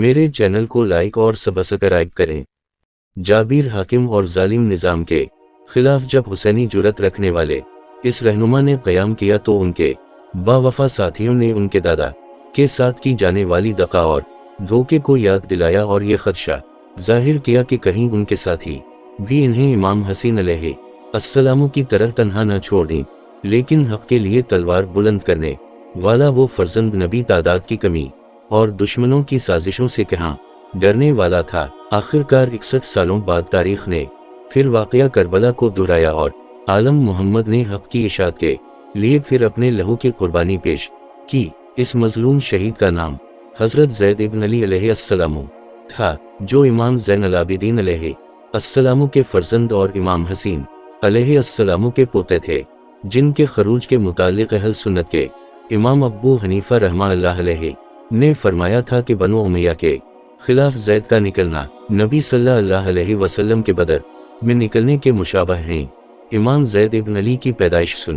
میرے چینل کو لائک اور سبسکرائب کریں۔ جابر حاکم اور ظالم نظام کے خلاف جب حسینی جرأت رکھنے والے اس رہنما نے قیام کیا تو ان کے باوفا ساتھیوں نے ان کے دادا کے ساتھ کی جانے والی دغا اور دھوکے کو یاد دلایا اور یہ خدشہ ظاہر کیا کہ کہیں ان کے ساتھی بھی انہیں امام حسین علیہ السلام کی طرح تنہا نہ چھوڑ دیں، لیکن حق کے لیے تلوار بلند کرنے والا وہ فرزند نبی تعداد کی کمی اور دشمنوں کی سازشوں سے کہاں ڈرنے والا تھا۔ آخرکار 61 سالوں بعد تاریخ نے پھر واقعہ کربلا کو دہرایا اور عالم محمد نے حق کی اشاعت کے لیے پھر اپنے لہو کی قربانی پیش کی۔ اس مظلوم شہید کا نام حضرت زید ابن علی علیہ السلام تھا، جو امام زین العابدین علیہ السلام کے فرزند اور امام حسین علیہ السلام کے پوتے تھے، جن کے خروج کے متعلق اہل سنت کے امام ابو حنیفہ رحمہ اللہ علیہ نے فرمایا تھا کہ بنو امیہ کے خلاف زید کا نکلنا نبی صلی اللہ علیہ وسلم کے بدر میں نکلنے کے مشابہ ہیں۔ امام زید ابن علی کی پیدائش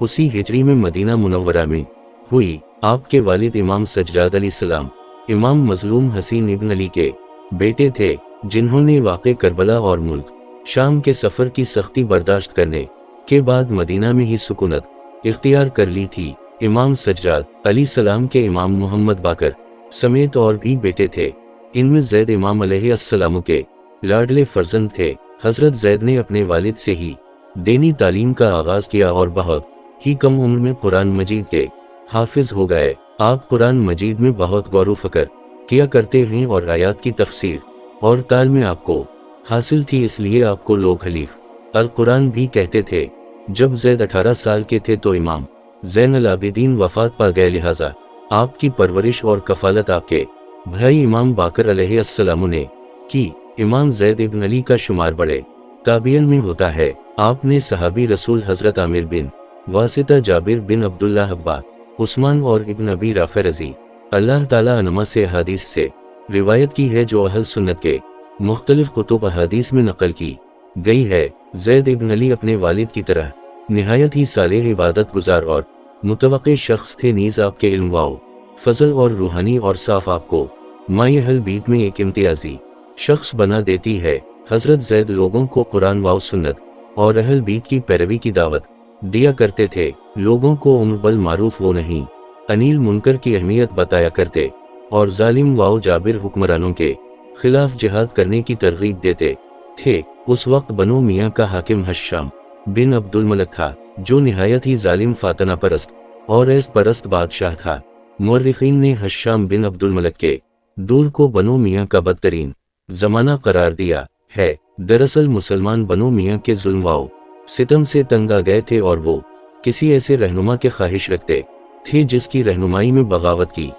اسی ہجری میں مدینہ منورہ میں ہوئی۔ آپ کے والد امام سجاد علیہ السلام امام مظلوم حسین ابن علی کے بیٹے تھے، جنہوں نے واقع کربلا اور ملک شام کے سفر کی سختی برداشت کرنے کے بعد مدینہ میں ہی سکونت اختیار کر لی تھی۔ امام سجاد علیہ السلام کے امام محمد باقر سمیت اور بھی بیٹے تھے، ان میں زید امام علیہ السلام کے لاڈلے فرزند تھے۔ حضرت زید نے اپنے والد سے ہی دینی تعلیم کا آغاز کیا اور بہت ہی کم عمر میں قرآن مجید کے حافظ ہو گئے۔ آپ قرآن مجید میں بہت غور و فکر کیا کرتے ہیں اور آیات کی تفسیر اور تعلیم آپ کو حاصل تھی، اس لیے آپ کو لوگ حلیف القرآن بھی کہتے تھے۔ جب زید 18 سال کے تھے تو امام زین العابدین وفات پا گئے، لہٰذا آپ کی پرورش اور کفالت آپ کے بھائی امام باقر علیہ السلام نے کی۔ امام زید ابن علی کا شمار بڑے تابعین میں ہوتا ہے۔ آپ نے صحابی رسول حضرت عامر بن واسطہ، جابر بن عبداللہ، ابا عثمان اور ابن ابی رافع رضی اللہ تعالیٰ عنہما سے احادیث سے روایت کی ہے، جو اہل سنت کے مختلف کتب احادیث میں نقل کی گئی ہے۔ زید ابن علی اپنے والد کی طرح نہایت ہی صالح، عبادت گزار اور متوقع شخص تھے، نیز آپ کے علم و فضل اور روحانی اور صاف آپ کو مائع اہل بیت میں ایک امتیازی شخص بنا دیتی ہے۔ حضرت زید لوگوں کو قرآن و سنت اور اہل بیت کی پیروی کی دعوت دیا کرتے تھے، لوگوں کو امر بالمعروف و نہی انیل منکر کی اہمیت بتایا کرتے اور ظالم و جابر حکمرانوں کے خلاف جہاد کرنے کی ترغیب دیتے تھے۔ اس وقت بنو میاں کا حاکم حشام بن عبد الملک تھا، جو نہایت ہی ظالم، فاتنہ پرست اور ایس پرست بادشاہ تھا۔ مورخین نے حشام بن عبد الملک کے دور کو بنو میاں کا بدترین زمانہ قرار دیا ہے۔ دراصل مسلمان بنو میاں کے ظلم و ستم سے تنگ آ گئے تھے اور وہ کسی ایسے رہنما کے خواہش رکھتے تھے جس کی رہنمائی میں بغاوت کی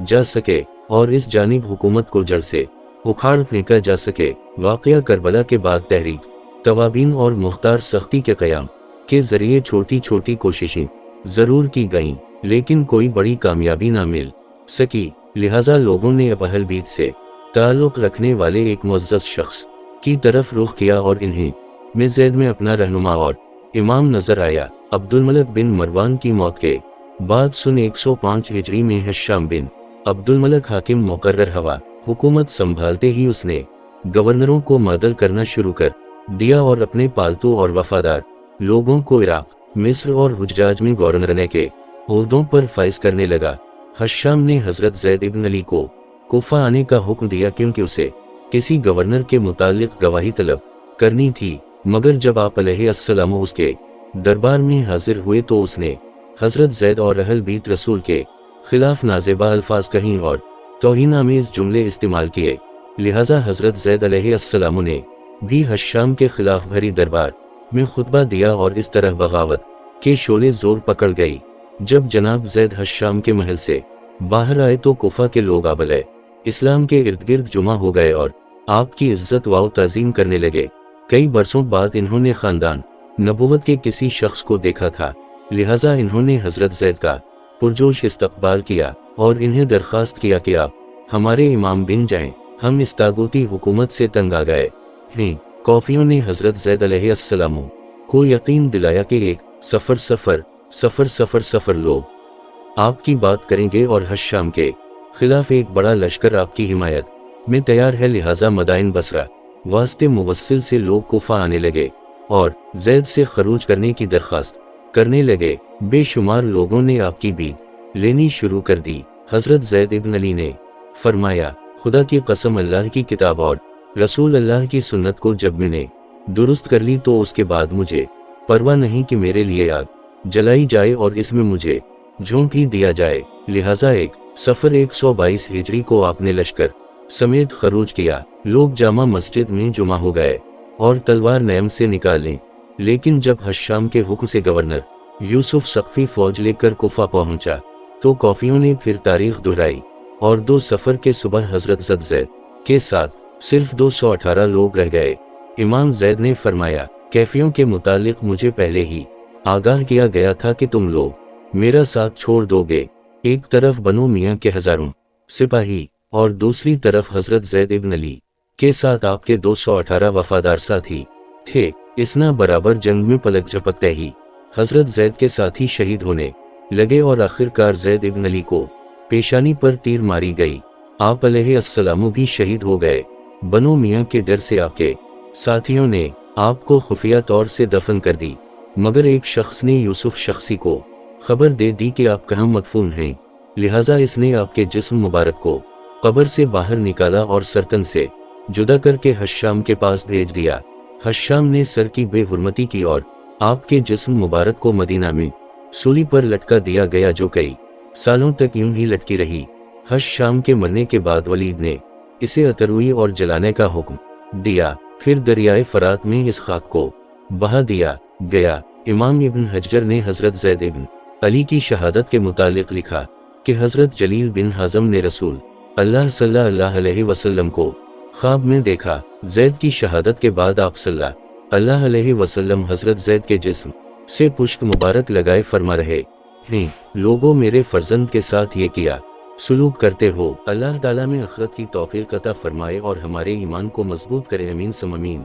جا سکے اور اس جانب حکومت کو جڑ سے اکھاڑ پھینکا جا سکے۔ واقعہ کربلا کے بعد تحریک توابین اور مختار سختی کے قیام کے ذریعے چھوٹی چھوٹی کوششیں ضرور کی گئیں، لیکن کوئی بڑی کامیابی نہ مل سکی، لہٰذا لوگوں نے اب اہل بیت سے تعلق رکھنے والے ایک معزز شخص کی طرف رخ کیا اور انہیں میں زید میں اپنا رہنما اور امام نظر آیا۔ عبد الملک بن مروان کی موت کے بعد 105 ہجری میں حشام بن عبد الملک حاکم مقرر ہوا۔ حکومت سنبھالتے ہی اس نے گورنروں کو معدل کرنا شروع کر دیا اور اپنے پالتو اور وفادار لوگوں کو عراق، مصر اور حجاز میں گورنرنے کے عہدوں پر فائز کرنے لگا۔ حشام نے حضرت زید ابن علی کو کوفہ آنے کا حکم دیا، کیونکہ اسے کسی گورنر کے متعلق گواہی طلب کرنی تھی، مگر جب آپ علیہ السلام اس کے دربار میں حاضر ہوئے تو اس نے حضرت زید اور اہل بیت رسول کے خلاف نازیبا الفاظ کہیں اور توہین آمیز جملے استعمال کیے، لہٰذا حضرت زید علیہ السلام نے بھی حشام کے خلاف بھری دربار میں خطبہ دیا اور اس طرح بغاوت کے شعلے زور پکڑ گئی۔ جب جناب زید حشام کے محل سے باہر آئے تو کوفہ کے لوگ آبلے اسلام کے ارد گرد جمع ہو گئے اور آپ کی عزت و تعظیم کرنے لگے۔ کئی برسوں بعد انہوں نے خاندان نبوت کے کسی شخص کو دیکھا تھا، لہٰذا انہوں نے حضرت زید کا پرجوش استقبال کیا اور انہیں درخواست کیا کہ آپ ہمارے امام بن جائیں، ہم اس طاغوتی حکومت سے تنگ آ گئے ہیں۔ کوفیوں نے حضرت زید علیہ السلام کو یقین دلایا کہ ایک سفر لوگ آپ کی بات کریں گے اور حشام کے خلاف ایک بڑا لشکر آپ کی حمایت میں تیار ہے، لہٰذا مدائن بصرہ واسطے موصل سے لوگ کوفہ آنے لگے اور زید سے خروج کرنے کی درخواست کرنے لگے۔ بے شمار لوگوں نے آپ کی بید لینی شروع کر دی۔ حضرت زید ابن علی نے فرمایا، خدا کی قسم، اللہ کی کتاب اور رسول اللہ کی سنت کو جب میں نے درست کر لی تو اس کے بعد مجھے پرواہ نہیں کہ میرے لیے آگ جلائی جائے اور اس میں مجھے جھونک ہی دیا جائے۔ لہٰذا ایک سفر 122 ہجری کو آپ نے لشکر سمیت خروج کیا۔ لوگ جامع مسجد میں جمع ہو گئے اور تلوار نیم سے نکالیں، لیکن جب حشام کے حکم سے گورنر یوسف سقفی فوج لے کر کوفہ پہنچا تو کوفیوں نے پھر تاریخ دہرائی اور 2 سفر کے صبح حضرت زید کے ساتھ صرف 218 لوگ رہ گئے۔ امام زید نے فرمایا، کیفیوں کے متعلق مجھے پہلے ہی آگاہ کیا گیا تھا کہ تم لوگ میرا ساتھ چھوڑ دو گے۔ ایک طرف بنو میاں کے ہزاروں سپاہی اور دوسری طرف حضرت زید ابن علی کے ساتھ آپ کے 218 وفادار ساتھی تھے۔ اسنا برابر جنگ میں پلک جھپکتے ہی حضرت زید کے ساتھی شہید ہونے لگے اور آخر کار زید ابن علی کو پیشانی پر تیر ماری گئی۔ آپ علیہ السلام بھی شہید ہو گئے۔ بنو میاں کے ڈر سے آپ کے ساتھیوں نے آپ کو خفیہ طور سے دفن کر دی، مگر ایک شخص نے یوسف شخصی کو خبر دے دی کہ آپ کہاں مدفون ہیں، لہٰذا اس نے آپ کے جسم مبارک کو قبر سے باہر نکالا اور سرتن سے جدا کر کے حشام کے پاس بھیج دیا۔ حشام نے سر کی بے حرمتی کی اور آپ کے جسم مبارک کو مدینہ میں سولی پر لٹکا دیا گیا، جو کئی سالوں تک یوں ہی لٹکی رہی۔ حشام کے مرنے کے بعد ولید نے اسے اتروئی اور جلانے کا حکم دیا، پھر دریائے فرات میں اس خاک کو بہا دیا گیا۔ امام ابن حجر نے حضرت زید ابن علی کی شہادت کے متعلق لکھا کہ حضرت جلیل بن حازم نے رسول اللہ صلی اللہ علیہ وسلم کو خواب میں دیکھا۔ زید کی شہادت کے بعد آپ صلی اللہ علیہ وسلم حضرت زید کے جسم سے پشت مبارک لگائے فرما رہے ہیں، لوگوں میرے فرزند کے ساتھ یہ کیا سلوک کرتے ہو؟ اللہ تعالیٰ میں آخرت کی توفیق عطا فرمائے اور ہمارے ایمان کو مضبوط کرے، امین ثم امین۔